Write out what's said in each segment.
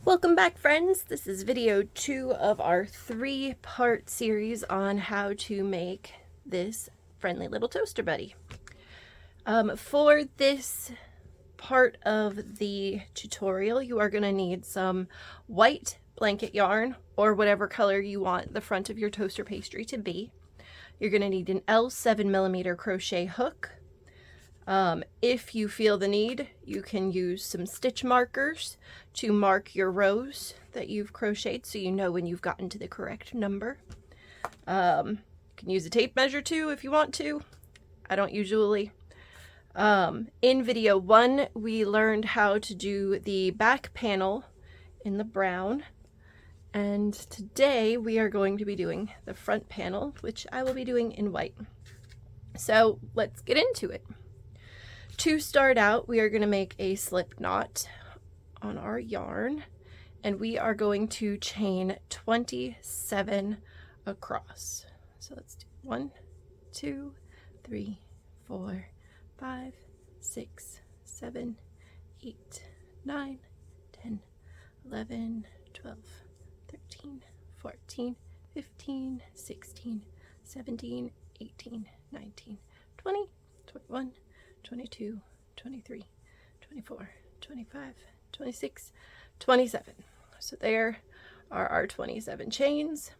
Welcome back, friends. This is video 2 of our 3-part series on how to make this friendly little toaster buddy. For this part of the tutorial, you are going to need some white blanket yarn or whatever color you want the front of your toaster pastry to be. You're going to need an L7mm crochet hook. If you feel the need, you can use some stitch markers to mark your rows that you've crocheted so you know when you've gotten to the correct number. You can use a tape measure too if you want to. I don't usually. In video 1, we learned how to do the back panel in the brown, and today we are going to be doing the front panel, which I will be doing in white. So let's get into it. To start out, we are going to make a slip knot on our yarn, and we are going to chain 27 across. So let's do 1, 2, 3, 4, 5, 6, 7, 8, 9, 10, 11, 12, 13, 14, 15, 16, 17, 18, 19, 20, 21, 22, 23, 24, 25, 26, 27. So there are our 27 chains.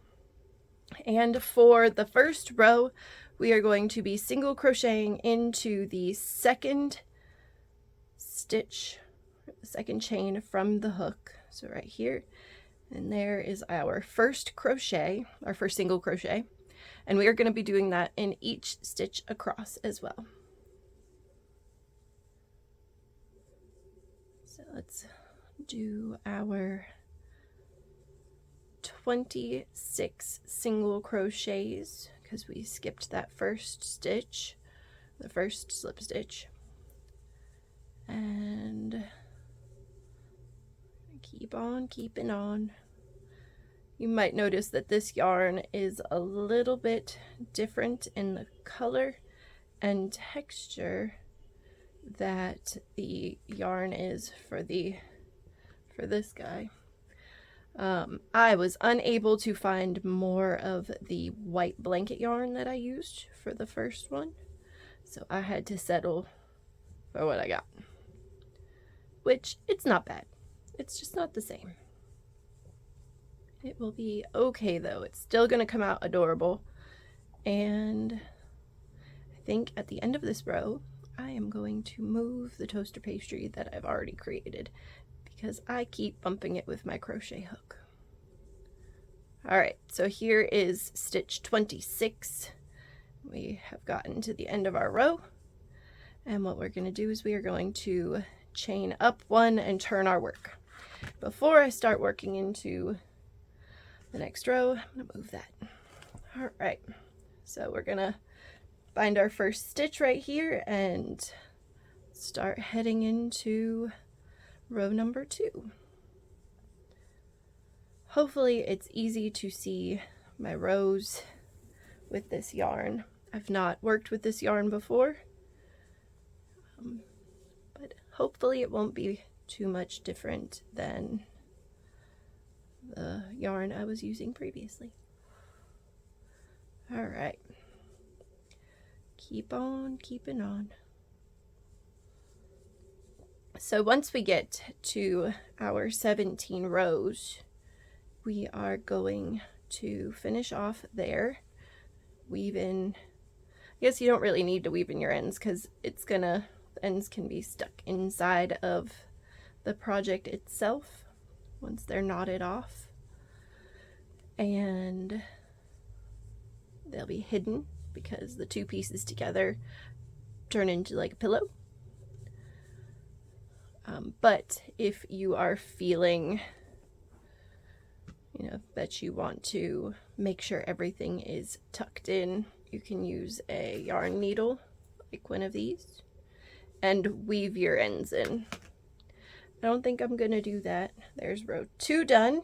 And for the first row, we are going to be single crocheting into the second stitch, the second chain from the hook. So right here, and there is our first crochet, our first single crochet. And we are going to be doing that in each stitch across as well. So let's do our 26 single crochets because we skipped that first stitch, the first slip stitch. And keep on keeping on. You might notice that this yarn is a little bit different in the color and texture that the yarn is for this guy. I was unable to find more of the white blanket yarn that I used for the first one, so I had to settle for what I got, which it's not bad. It's just not the same. It will be okay though. It's still gonna come out adorable, and I think at the end of this row I am going to move the toaster pastry that I've already created because I keep bumping it with my crochet hook. Alright, so here is stitch 26. We have gotten to the end of our row, and what we're going to do is we are going to chain up 1 and turn our work. Before I start working into the next row, I'm going to move that. Alright, so we're going to find our first stitch right here and start heading into row number 2. Hopefully it's easy to see my rows with this yarn. I've not worked with this yarn before, but hopefully it won't be too much different than the yarn I was using previously. Alright. Keep on keeping on. So once we get to our 17 rows, we are going to finish off there. Weave in, I guess you don't really need to weave in your ends because the ends can be stuck inside of the project itself once they're knotted off, and they'll be hidden because the two pieces together turn into like a pillow. But if you are feeling, that you want to make sure everything is tucked in, you can use a yarn needle, like one of these, and weave your ends in. I don't think I'm going to do that. There's row 2 done.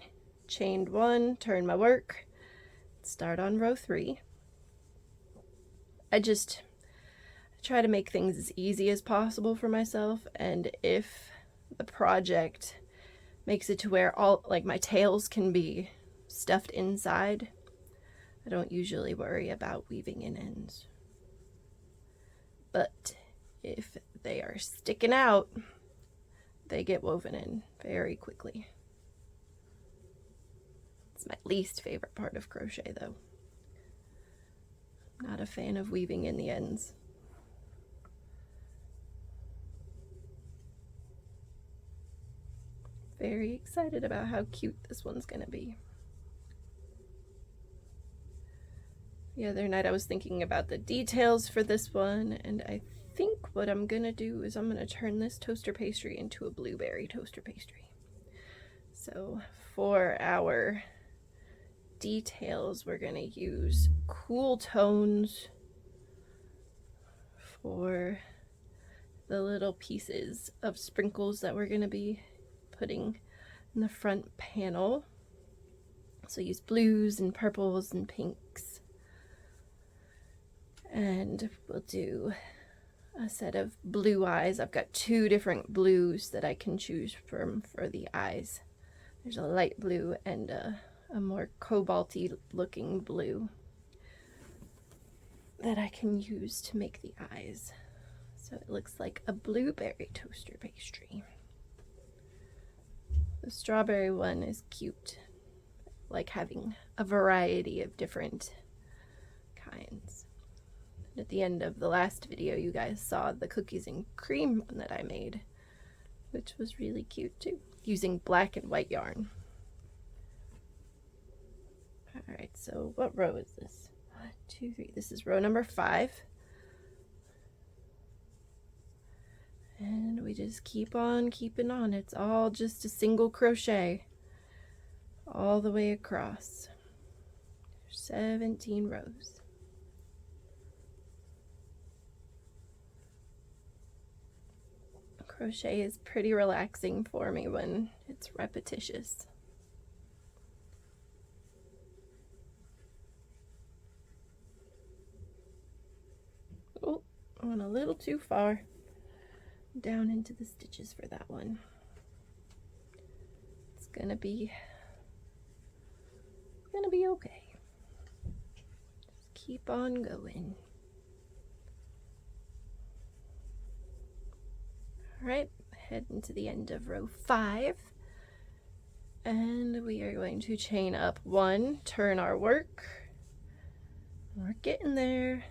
Chained 1, turn my work, start on row 3. I try to make things as easy as possible for myself, and if the project makes it to where all, like, my tails can be stuffed inside. I don't usually worry about weaving in ends. But if they are sticking out, they get woven in very quickly. It's my least favorite part of crochet, though. I'm not a fan of weaving in the ends. Very excited about how cute this one's gonna be. The other night I was thinking about the details for this one, and I think what I'm gonna do is I'm gonna turn this toaster pastry into a blueberry toaster pastry. So for our details, we're gonna use cool tones for the little pieces of sprinkles that we're gonna be putting in the front panel. So use blues and purples and pinks. And we'll do a set of blue eyes. I've got 2 different blues that I can choose from for the eyes. There's a light blue and a more cobalty looking blue that I can use to make the eyes. So it looks like a blueberry toaster pastry. The strawberry one is cute, like having a variety of different kinds. At the end of the last video, you guys saw the cookies and cream one that I made, which was really cute too, using black and white yarn. Alright, so what row is this? 1, 2, 3. This is row number 5. And we just keep on keeping on. It's all just a single crochet all the way across. There's 17 rows. Crochet is pretty relaxing for me when it's repetitious. Oh, I went a little too far down into the stitches for that one. It's gonna be okay. Just keep on going. Alright, heading to the end of row 5, and we are going to chain up 1, turn our work. We're getting there.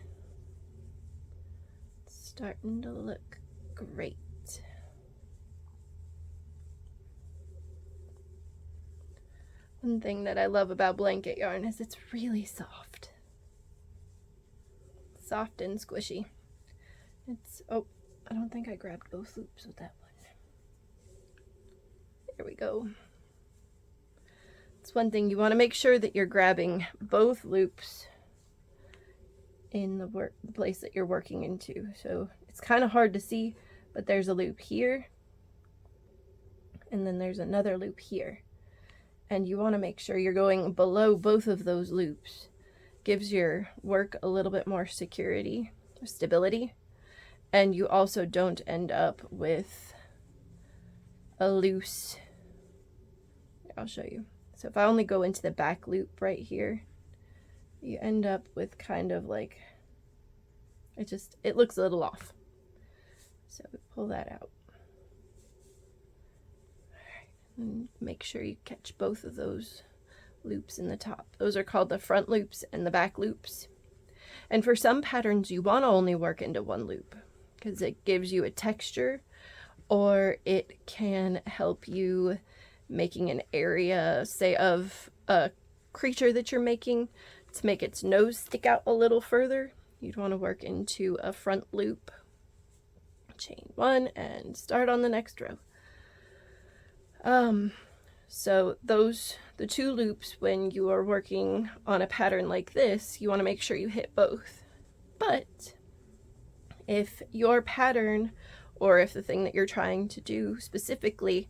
It's starting to look great. One thing that I love about blanket yarn is it's really soft. Soft and squishy. It's, oh, I don't think I grabbed both loops with that one. There we go. It's one thing, you want to make sure that you're grabbing both loops in the place that you're working into. So it's kind of hard to see, but there's a loop here, and then there's another loop here. And you want to make sure you're going below both of those loops. Gives your work a little bit more security, stability. And you also don't end up with a loose, I'll show you. So if I only go into the back loop right here, you end up with kind of like, it looks a little off. So pull that out. And make sure you catch both of those loops in the top. Those are called the front loops and the back loops. And for some patterns, you want to only work into one loop because it gives you a texture, or it can help you making an area, say, of a creature that you're making to make its nose stick out a little further. You'd want to work into a front loop, chain 1, and start on the next row. So the 2 loops, when you are working on a pattern like this, you want to make sure you hit both. But if your pattern, or if the thing that you're trying to do specifically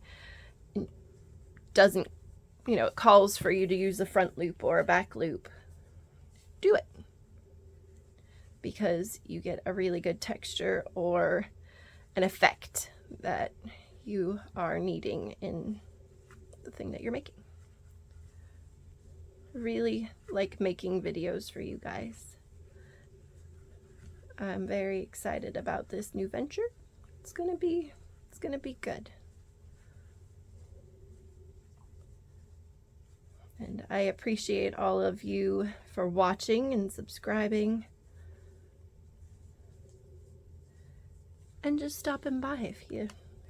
doesn't, it calls for you to use the front loop or a back loop, do it. Because you get a really good texture or an effect that you are needing in something that you're making. Really like making videos for you guys. I'm very excited about this new venture. It's gonna be good. And I appreciate all of you for watching and subscribing. And just stopping by if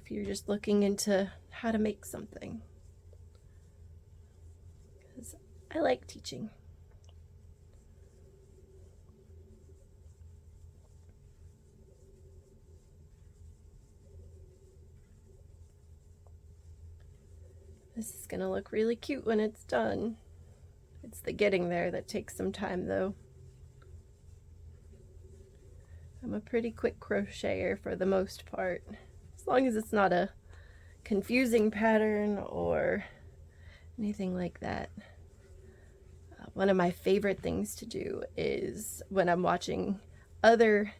you're just looking into how to make something. Because I like teaching. This is gonna look really cute when it's done. It's the getting there that takes some time though. I'm a pretty quick crocheter for the most part, as long as it's not a confusing pattern or anything like that. One of my favorite things to do is when I'm watching other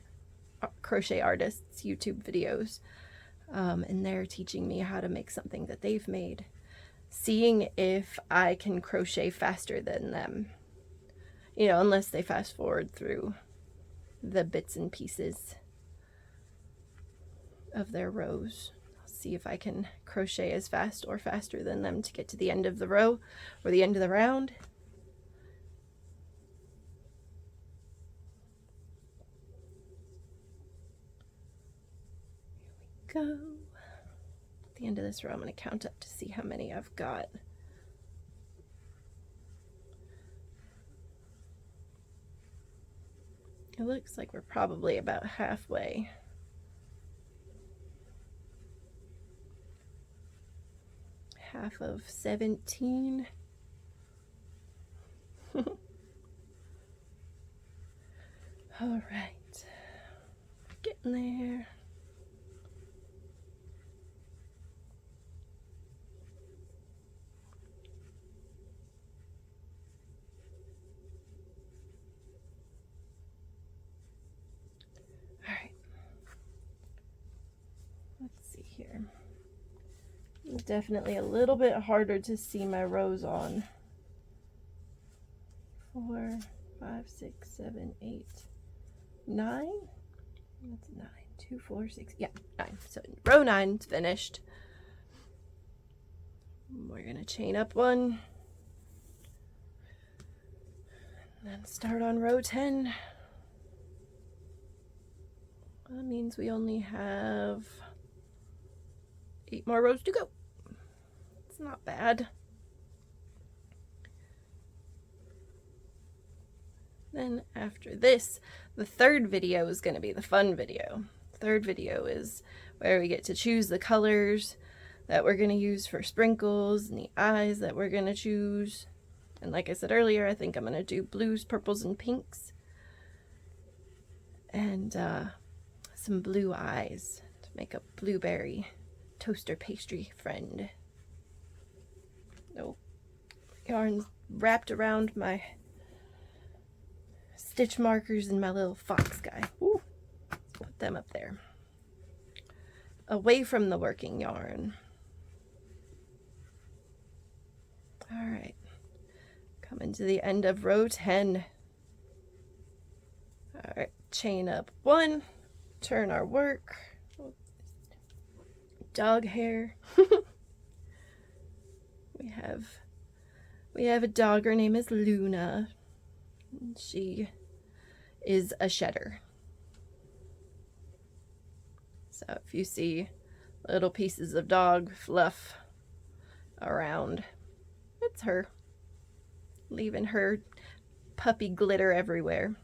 crochet artists' YouTube videos, and they're teaching me how to make something that they've made, seeing if I can crochet faster than them, you know, unless they fast forward through the bits and pieces of their rows. I'll see if I can crochet as fast or faster than them to get to the end of the row or the end of the round. Here we go. At the end of this row, I'm going to count up to see how many I've got. It looks like we're probably about halfway. Half of 17. All right, getting there. Definitely a little bit harder to see my rows on. 4, 5, 6, 7, 8, 9. That's 9. 2, 4, 6. Yeah, 9. So row 9 is finished. We're gonna chain up 1, and then start on row 10. That means we only have 8 more rows to go. It's not bad. Then after this, the third video is going to be the fun video. The third video is where we get to choose the colors that we're going to use for sprinkles and the eyes that we're going to choose. And like I said earlier, I think I'm going to do blues, purples, and pinks. And some blue eyes to make a blueberry toaster pastry friend. Oh, yarn's wrapped around my stitch markers and my little fox guy. Ooh, put them up there. Away from the working yarn. All right, coming to the end of row 10. All right, chain up 1, turn our work. Dog hair. we have a dog. Her name is Luna. She is a shedder. So if you see little pieces of dog fluff around, it's her, leaving her puppy glitter everywhere.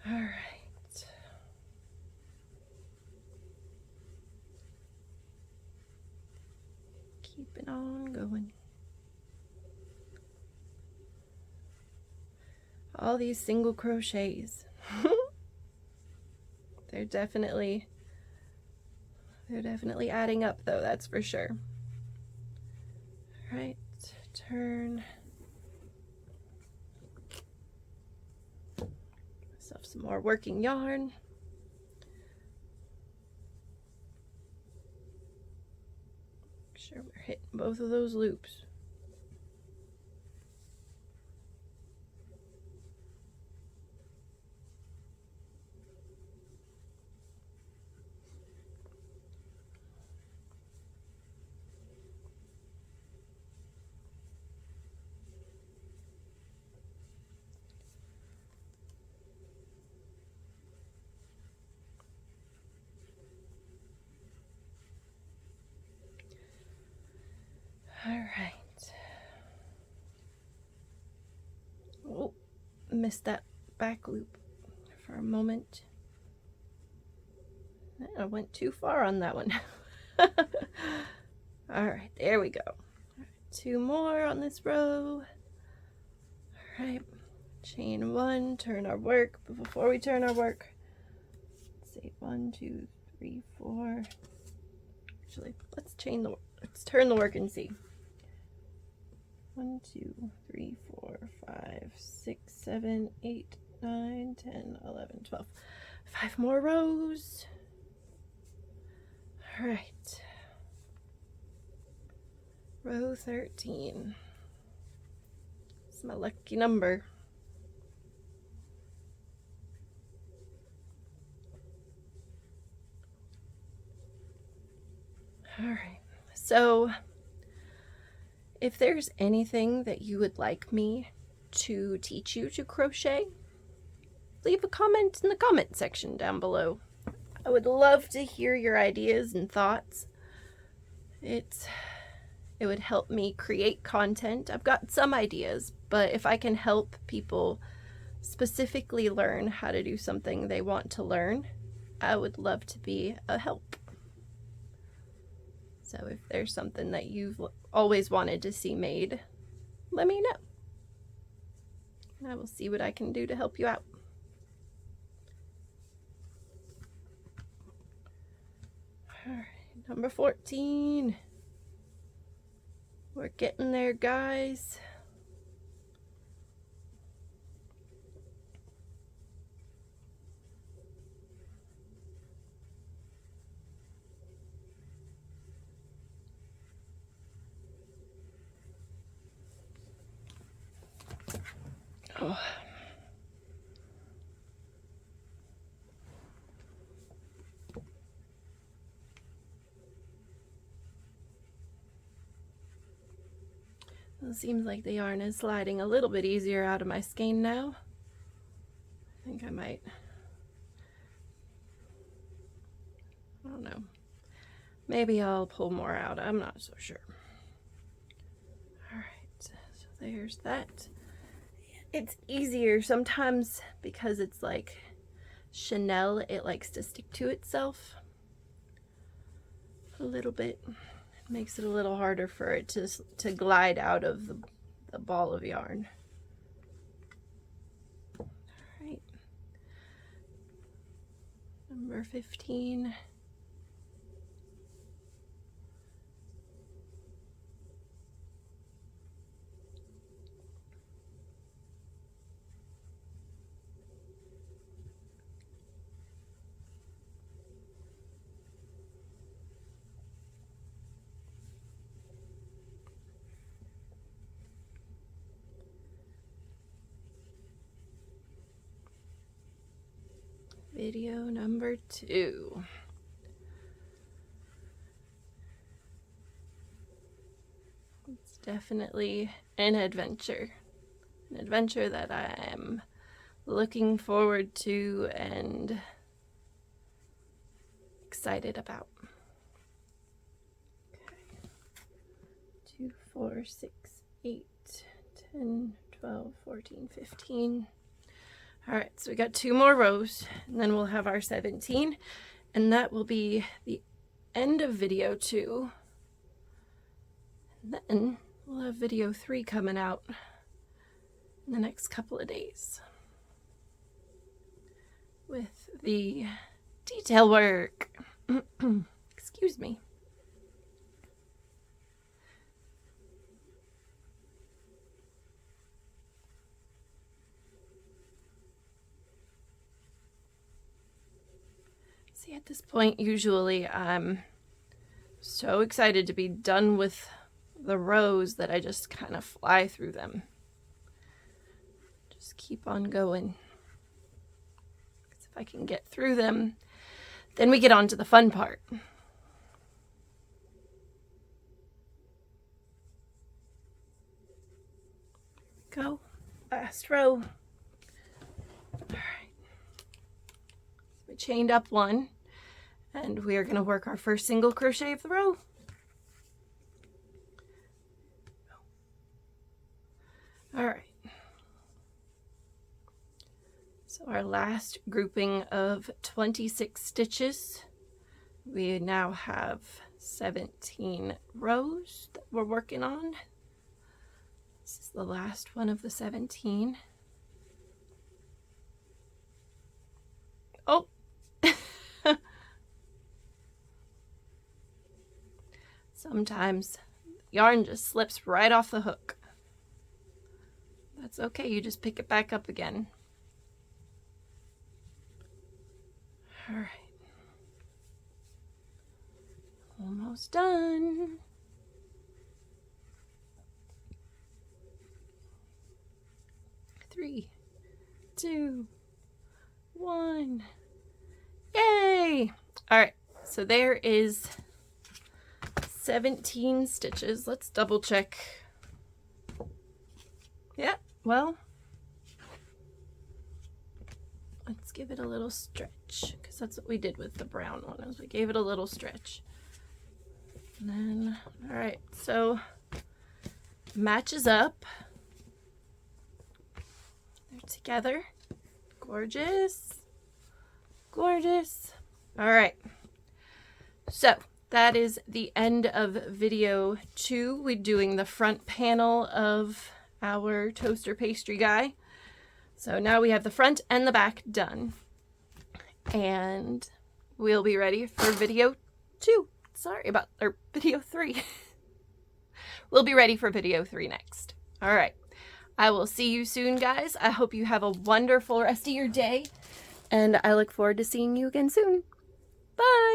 All right. Keeping on going. All these single crochets. They're definitely adding up though, that's for sure. All right, turn. Myself some more working yarn. sure we're hitting both of those loops. All right. Oh, missed that back loop for a moment. I went too far on that one. All right, there we go. Right, 2 more on this row. All right, chain 1, turn our work. But before we turn our work, let's see, 1, 2, 3, 4. Actually, let's turn the work and see. 1, 2, 3, 4, 5, 6, 7, 8, 9, 10, 11, 12. 5 more rows. All right. Row 13. It's my lucky number. All right. So, if there's anything that you would like me to teach you to crochet, leave a comment in the comment section down below. I would love to hear your ideas and thoughts. It would help me create content. I've got some ideas, but if I can help people specifically learn how to do something they want to learn, I would love to be a help. So if there's something that you've always wanted to see made, let me know. And I will see what I can do to help you out. All right, number 14. We're getting there, guys. Oh. It seems like the yarn is sliding a little bit easier out of my skein now. I think I might, I don't know, maybe I'll pull more out. I'm not so sure. All right, so there's that. It's easier sometimes because it's like Chanel, it likes to stick to itself a little bit. It makes it a little harder for it to glide out of the ball of yarn. All right, number 15. Video number 2. It's definitely an adventure that I am looking forward to and excited about. Okay. 2, 4, 6, 8, 10, 12, 14, 15. All right, so we got 2 more rows, and then we'll have our 17, and that will be the end of video 2. And then we'll have video 3 coming out in the next couple of days with the detail work. Excuse me. See, at this point, usually I'm So excited to be done with the rows that I just kind of fly through them. Just keep on going. If I can get through them, then we get on to the fun part. Go. Last row. All right. We chained up one, and we are going to work our first single crochet of the row. All right. So our last grouping of 26 stitches. We now have 17 rows that we're working on. This is the last one of the 17. Oh! Sometimes yarn just slips right off the hook. That's okay, you just pick it back up again. All right. Almost done. Three, 2, 1. Yay! All right, so there is 17 stitches. Let's double check. Yeah, well, let's give it a little stretch, because that's what we did with the brown one, is we gave it a little stretch. And then, all right, so matches up. They're together. Gorgeous. Gorgeous. All right. So that is the end of video 2. We're doing the front panel of our toaster pastry guy. So now we have the front and the back done. And we'll be ready for video 2. Sorry about, or video 3. We'll be ready for video 3 next. All right. I will see you soon, guys. I hope you have a wonderful rest of your day, and I look forward to seeing you again soon. Bye!